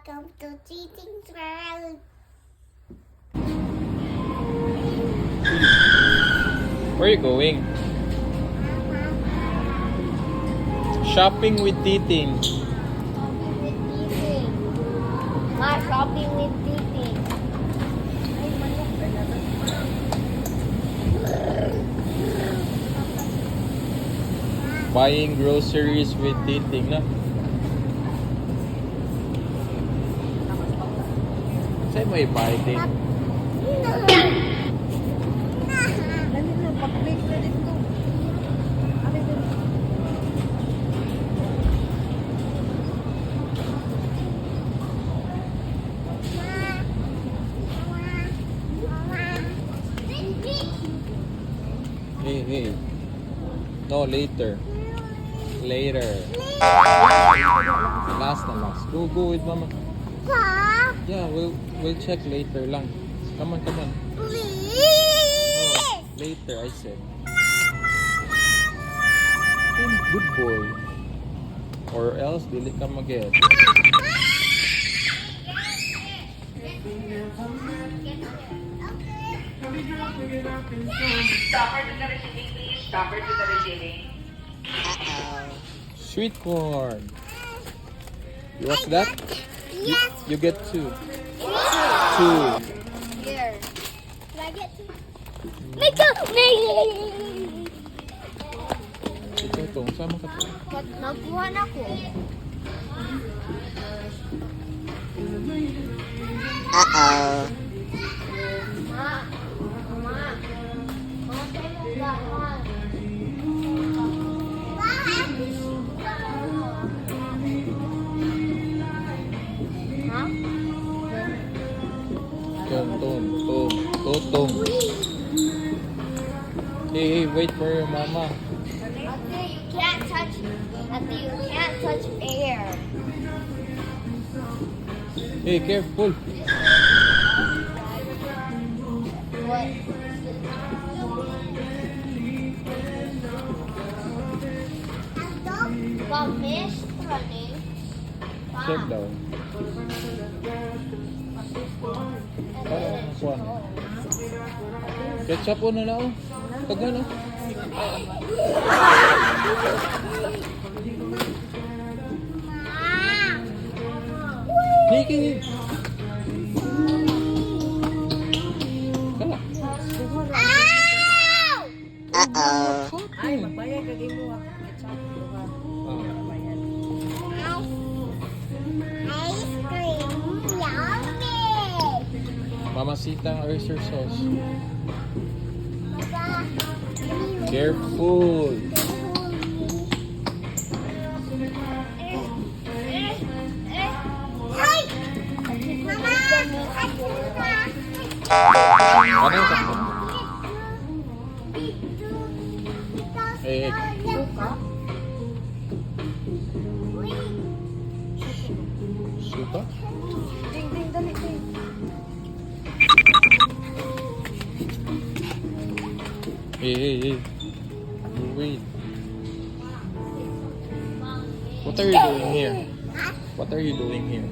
Welcome to Cheating World. Where are you going? Shopping with Titing. Shopping with Titing. Ma, shopping with Titing. Buying groceries with Titing, na? Saan mo i-buy, Ting? Dali na, pag-make na dito. Ano ito? Hey. No, later. Later. Last. Go with Mama. Pa, Yeah, we'll check later lang. Come on. please. No, later, I said. Good boy. Or else, dili ka mag-get. Stopper to the receiving, please. Stopper to the receiving. Sweet corn. You watch that? Yes. You get two. Here. Can I get two? Me too. Me. Ito, itong. Sama ka to. Nakuha na ko. Ma. Tong. Hey, wait for your mama. Ate, you can't touch air. Hey, careful. What? Pamis running. Check down. Kuan. Ketchup na na oh. Tagal oh. Niki. Kala. Ay, magbayad ka mo ah. Ketchup, diba? Magbayad. Ice cream. Yummy. Mamacita oyster sauce. Mama. Careful. Ay! Mama! Ano yung takbo? Eh, suka? Ding, dali, ding. Hey. Wait. What are you doing here? What are you doing here?